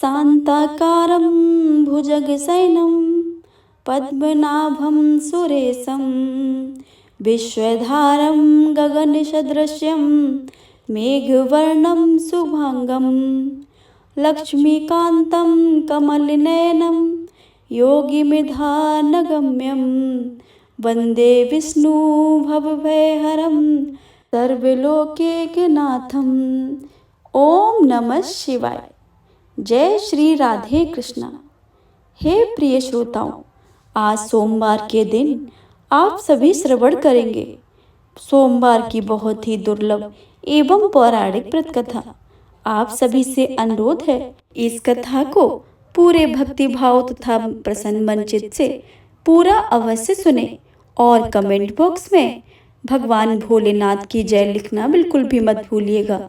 शान्ताकारं भुजगशयनं पद्मनाभं सुरेशं विश्वधारं गगनसदृशं मेघवर्णं शुभांगं लक्ष्मीकान्तं कमलनयनं योगिमिधानगम्यं वन्दे विष्णु भवभयहरं सर्वलोकैकनाथं। ओम नमः शिवाय। जय श्री राधे कृष्णा। हे प्रिय श्रोताओं, आज सोमवार के दिन आप सभी श्रवण करेंगे सोमवार की बहुत ही दुर्लभ एवं पौराणिक व्रत कथा। आप सभी से अनुरोध है, इस कथा को पूरे भक्ति भाव तथा प्रसन्न मन चित्त से पूरा अवश्य सुने और कमेंट बॉक्स में भगवान भोलेनाथ की जय लिखना बिल्कुल भी मत भूलिएगा।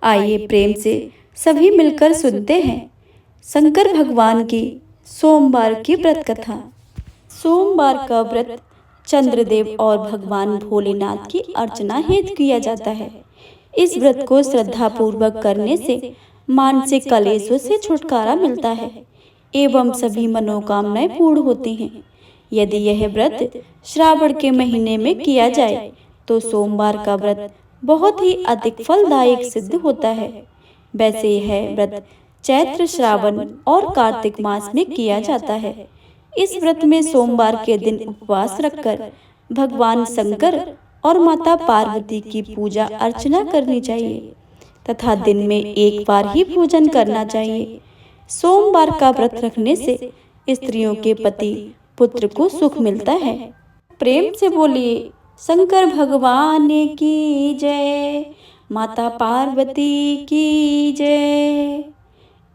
आइए प्रेम से सभी मिलकर सुनते हैं शंकर भगवान की सोमवार की व्रत कथा। सोमवार का व्रत चंद्रदेव और भगवान भोलेनाथ की अर्चना हेतु किया जाता है। इस व्रत को श्रद्धा पूर्वक करने से मानसिक कलेशों से छुटकारा मिलता है एवं सभी मनोकामनाएं पूर्ण होती हैं। यदि यह व्रत श्रावण के महीने में किया जाए तो सोमवार का व्रत बहुत ही अधिक फलदायक सिद्ध होता है। वैसे यह व्रत चैत्र, श्रावण और कार्तिक मास में किया जाता है। इस व्रत में सोमवार के दिन उपवास रखकर भगवान शंकर और माता पार्वती की पूजा अर्चना करनी चाहिए तथा दिन में एक बार ही पूजन करना चाहिए। सोमवार का व्रत रखने से स्त्रियों के पति पुत्र को सुख मिलता है। प्रेम से बोलिए शंकर भगवान की जय, माता पार्वती की जय।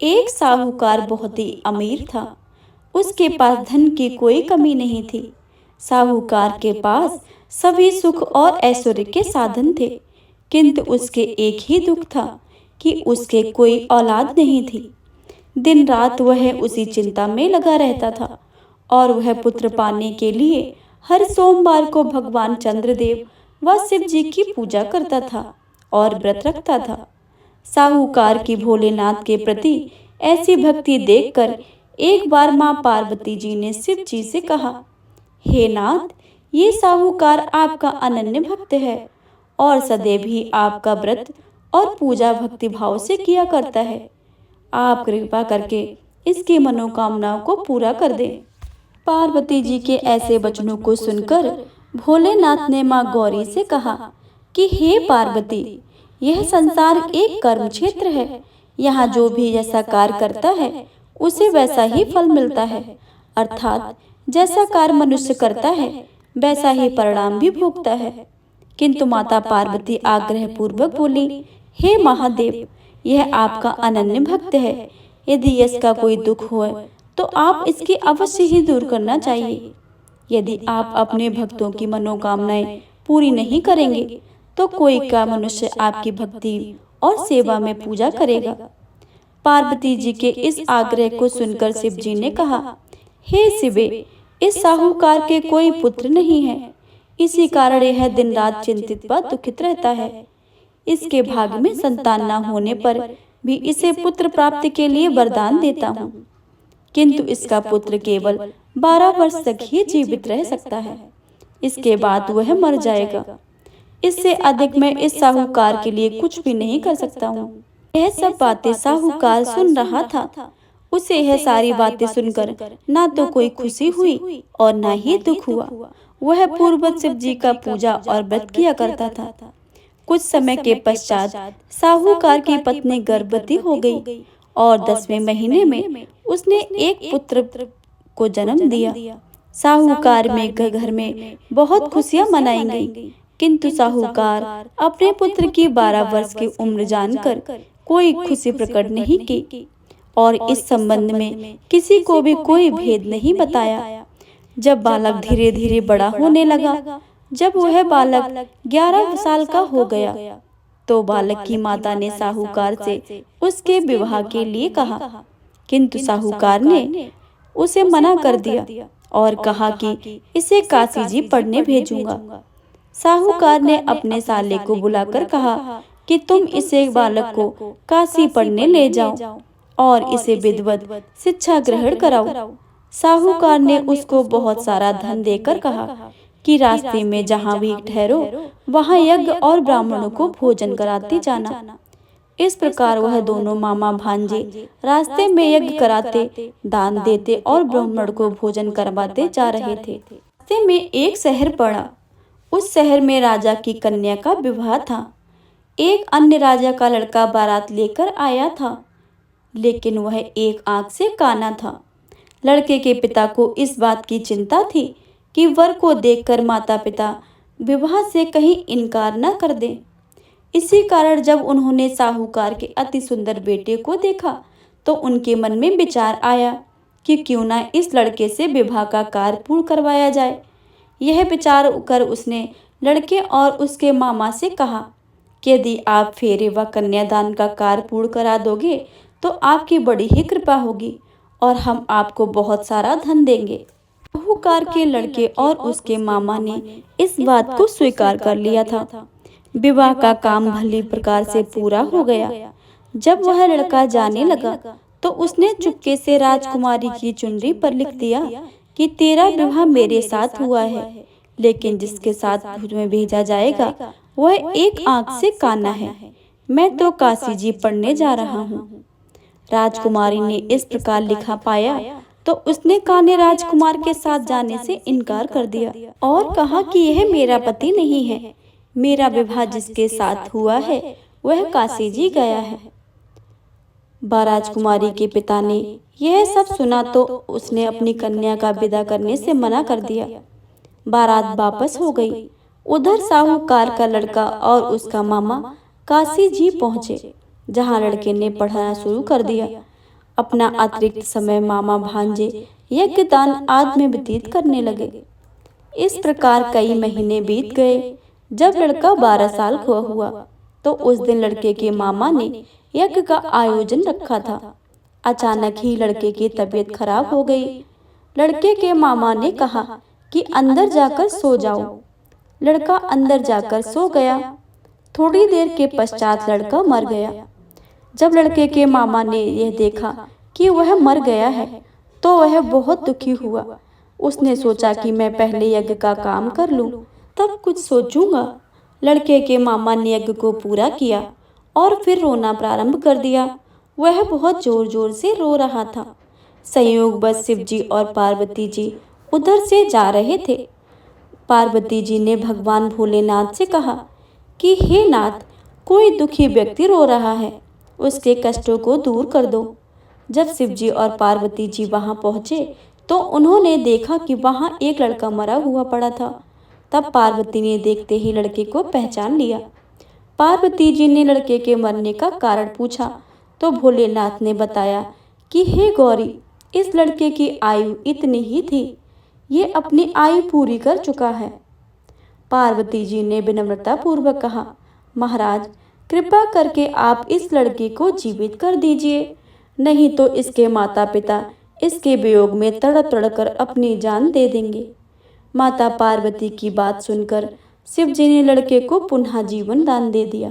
एक साहूकार बहुत ही अमीर था। उसके पास धन की कोई कमी नहीं थी। साहूकार के पास सभी सुख और ऐश्वर्य के साधन थे, किंतु उसके एक ही दुख था कि उसके कोई औलाद नहीं थी। दिन रात वह उसी चिंता में लगा रहता था और वह पुत्र पाने के लिए हर सोमवार को भगवान चंद्रदेव व शिव जी की पूजा करता था और व्रत रखता था। साहूकार की भोलेनाथ के प्रति ऐसी भक्ति देखकर एक बार मां पार्वती जी ने शिव जी से कहा, हे नाथ, ये साहूकार आपका अनन्य भक्त है और सदैव ही आपका व्रत और पूजा भक्ति भाव से किया करता है। आप कृपा करके इसकी मनोकामनाओं को पूरा कर दें। पार्वती जी के ऐसे वचनों को सुनकर भोलेनाथ ने मां गौरी से कहा कि हे पार्वती, यह संसार एक कर्म क्षेत्र है। यहाँ जो भी जैसा कार्य करता है उसे वैसा ही फल मिलता है, अर्थात जैसा कार्य मनुष्य करता है वैसा ही परिणाम भी भोगता है। किंतु माता पार्वती आग्रह पूर्वक बोली, हे महादेव, यह आपका अनन्य भक्त है। यदि इसका कोई दुख हो तो आप इसकी अवश्य ही दूर करना चाहिए। यदि आप अपने भक्तों की मनोकामनाएं पूरी नहीं करेंगे तो कोई का मनुष्य आपकी भक्ति और सेवा में पूजा करेगा। पार्वती जी के इस आग्रह को सुनकर शिव जी ने कहा, हे शिवे, इस साहूकार के कोई पुत्र नहीं है, इसी कारण यह दिन रात चिंतित व दुखित रहता है। इसके भाग्य में संतान न होने पर भी इसे पुत्र प्राप्ति के लिए वरदान देता हूँ, किंतु इसका पुत्र केवल 12 वर्ष तक ही जीवित रह सकता है। इसके बाद वह मर जाएगा। इससे अधिक मैं इस साहूकार के लिए कुछ भी नहीं कर सकता हूँ। यह सब बातें साहूकार सुन रहा था। उसे यह सारी बातें सुनकर ना तो कोई खुशी हुई और ना ही दुख हुआ। वह पूर्ववत शिव जी का पूजा और व्रत किया करता था। कुछ समय के पश्चात साहूकार की पत्नी गर्भवती हो गई और 10वें महीने में उसने एक पुत्र को जन्म दिया। साहूकार में घर में बहुत खुशियां मनाई गईं, किंतु साहूकार अपने पुत्र की 12 वर्ष की उम्र जानकर कोई खुशी प्रकट नहीं की और इस संबंध में किसी को भी कोई भेद नहीं बताया। जब बालक धीरे धीरे बड़ा होने लगा, जब वह बालक 11 साल का हो गया तो बालक की माता ने साहूकार से उसके विवाह के लिए कहा, किंतु साहूकार ने उसे मना कर दिया और कहा कि इसे काशी जी पढ़ने भेजूंगा। साहूकार ने अपने साले को बुलाकर कहा कि तुम इसे बालक को काशी पढ़ने ले जाओ और इसे विधिवत शिक्षा ग्रहण कराओ। साहूकार ने उसको बहुत सारा धन देकर कहा कि रास्ते में जहाँ भी ठहरो वहाँ यज्ञ और ब्राह्मणों को भोजन कराते जाना। इस प्रकार वह दोनों मामा भांजे रास्ते में यज्ञ कराते, दान देते और ब्राह्मण को भोजन करवाते जा रहे थे। रास्ते में एक शहर पड़ा। उस शहर में राजा की कन्या का विवाह था। एक अन्य राजा का लड़का बारात लेकर आया था, लेकिन वह एक आंख से काना था। लड़के के पिता को इस बात की चिंता थी कि वर को देखकर माता पिता विवाह से कहीं इनकार न कर दें। इसी कारण जब उन्होंने साहूकार के अति सुंदर बेटे को देखा तो उनके मन में विचार आया कि क्यों ना इस लड़के से विवाह का कार्य पूर्ण करवाया जाए। यह विचार कर उसने लड़के और उसके मामा से कहा कि यदि आप फेरे व कन्यादान का कार्य पूर्ण करा दोगे तो आपकी बड़ी ही कृपा होगी और हम आपको बहुत सारा धन देंगे। साहूकार के लड़के और उसके मामा ने इस बात को स्वीकार कर लिया था। विवाह का काम भली प्रकार से पूरा हो गया। जब वह लड़का जाने लगा तो उसने चुपके से राजकुमारी की चुनरी पर लिख दिया कि तेरा विवाह मेरे साथ हुआ है, लेकिन जिसके साथ तुम्हें भेजा जाएगा वह एक आंख से काना है। मैं तो काशी जी पढ़ने जा रहा हूँ। राजकुमारी ने इस प्रकार लिखा पाया तो उसने काने राजकुमार के साथ जाने से इनकार कर दिया और कहा कि यह मेरा पति नहीं है। मेरा विवाह जिसके साथ हुआ है वह काशी जी गया है। राजकुमारी के पिता ने यह सब सुना तो उसने अपनी कन्या का विदा करने से मना कर दिया। बारात वापस हो गई। उधर साहूकार का लड़का और उसका मामा काशी जी पहुंचे, जहां लड़के ने पढ़ना शुरू कर दिया। अपना अतिरिक्त समय मामा भांजे यज्ञ दान आदि में व्यतीत करने लगे। इस प्रकार कई महीने बीत गए। जब लड़का 12 साल का हुआ तो उस दिन लड़के के मामा ने यज्ञ का आयोजन रखा था। अचानक ही लड़के की तबीयत खराब हो गई। लड़के के मामा ने कहा कि अंदर जाकर सो जाओ। लड़का अंदर जाकर सो गया। थोड़ी देर के पश्चात लड़का मर गया। जब लड़के के मामा ने यह देखा कि वह मर गया है तो वह बहुत दुखी हुआ। उसने सोचा कि मैं पहले यज्ञ का काम कर लूं, तब कुछ सोचूंगा। लड़के के मामा ने यज्ञ को पूरा किया और फिर रोना प्रारंभ कर दिया। वह बहुत जोर जोर से रो रहा था। संयोगवश शिव जी और पार्वती जी उधर से जा रहे थे। पार्वती जी ने भगवान भोलेनाथ से कहा कि हे नाथ, कोई दुखी व्यक्ति रो रहा है, उसके कष्टों को दूर कर दो। जब शिव जी और पार्वती जी वहां पहुंचे तो उन्होंने देखा कि वहां एक लड़का मरा हुआ पड़ा था। तब पार्वती ने देखते ही लड़के को पहचान लिया। पार्वती जी ने लड़के के मरने का कारण पूछा तो भोलेनाथ ने बताया कि हे गौरी, इस लड़के की आयु इतनी ही थी, ये अपनी आयु पूरी कर चुका है। पार्वती जी ने विनम्रता पूर्वक कहा, महाराज, कृपा करके आप इस लड़के को जीवित कर दीजिए, नहीं तो इसके माता पिता इसके वियोग में तड़प तड़कर अपनी जान दे देंगे। माता पार्वती की बात सुनकर शिव जी ने लड़के को पुनः जीवन दान दे दिया।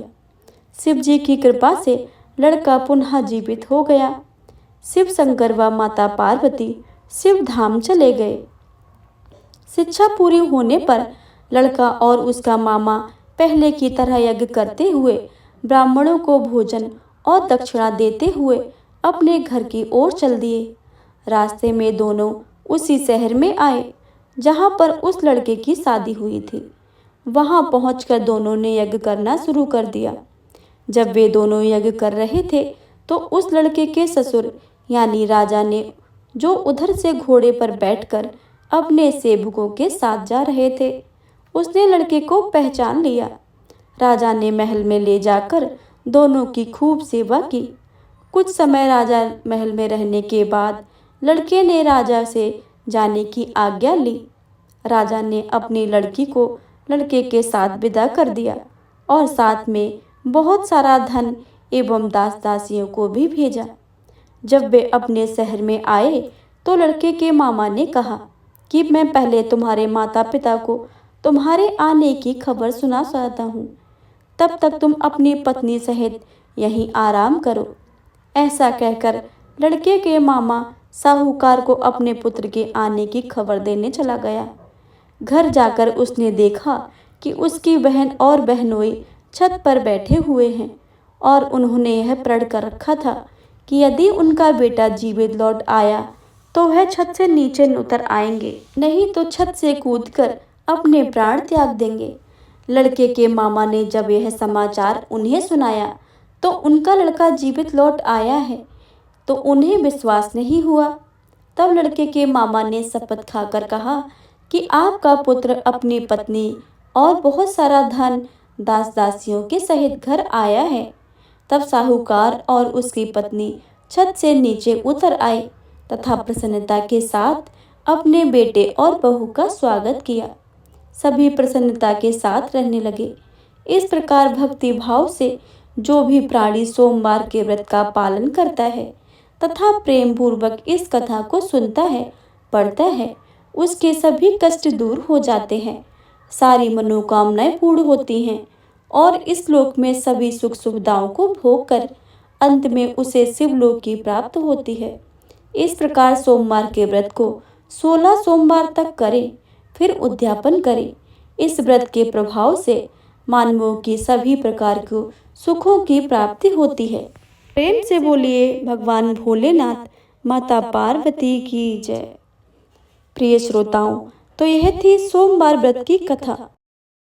शिव जी की कृपा से लड़का पुनः जीवित हो गया। शिव शंकर व माता पार्वती शिव धाम चले गए। शिक्षा पूरी होने पर लड़का और उसका मामा पहले की तरह यज्ञ करते हुए ब्राह्मणों को भोजन और दक्षिणा देते हुए अपने घर की ओर चल दिए। रास्ते में दोनों उसी शहर में आए जहां पर उस लड़के की शादी हुई थी। वहां पहुंचकर दोनों ने यज्ञ करना शुरू कर दिया। जब वे दोनों यज्ञ कर रहे थे तो उस लड़के के ससुर यानी राजा ने, जो उधर से घोड़े पर बैठकर अपने सेवकों के साथ जा रहे थे, उसने लड़के को पहचान लिया। राजा ने महल में ले जाकर दोनों की खूब सेवा की। कुछ समय राजा महल में रहने के बाद लड़के ने राजा से जाने की आज्ञा ली। राजा ने अपनी लड़की को लड़के के साथ विदा कर दिया और साथ में बहुत सारा धन एवं दास दासियों को भी भेजा। जब वे अपने शहर में आए तो लड़के के मामा ने कहा कि मैं पहले तुम्हारे माता पिता को तुम्हारे आने की खबर सुना चाहता हूँ, तब तक तुम अपनी पत्नी सहित यहीं आराम करो। ऐसा कहकर लड़के के मामा साहूकार को अपने पुत्र के आने की खबर देने चला गया। घर जाकर उसने देखा कि उसकी बहन और बहनोई छत पर बैठे हुए हैं और उन्होंने यह प्रण कर रखा था कि यदि उनका बेटा जीवित लौट आया तो वह छत से नीचे उतर आएंगे, नहीं तो छत से कूदकर अपने प्राण त्याग देंगे। लड़के के मामा ने जब यह समाचार उन्हें सुनाया तो उनका लड़का जीवित लौट आया है तो उन्हें विश्वास नहीं हुआ। तब लड़के के मामा ने शपथ खाकर कहा कि आपका पुत्र अपनी पत्नी और बहुत सारा धन दास दासियों के सहित घर आया है। तब साहूकार और उसकी पत्नी छत से नीचे उतर आए तथा प्रसन्नता के साथ अपने बेटे और बहू का स्वागत किया। सभी प्रसन्नता के साथ रहने लगे। इस प्रकार भक्ति भाव से जो भी प्राणी सोमवार के व्रत का पालन करता है तथा प्रेम पूर्वक इस कथा को सुनता है, पढ़ता है, उसके सभी कष्ट दूर हो जाते हैं, सारी मनोकामनाएं पूर्ण होती हैं और इस लोक में सभी सुख सुविधाओं को भोग कर अंत में उसे शिवलोक की प्राप्त होती है। इस प्रकार सोमवार के व्रत को 16 सोमवार तक करें, फिर उद्यापन करें। इस व्रत के प्रभाव से मानवों की सभी प्रकार के सुखों की प्राप्ति होती है। प्रेम से बोलिए भगवान भोलेनाथ माता पार्वती की जय। प्रिय श्रोताओं, तो यह थी सोमवार व्रत की कथा।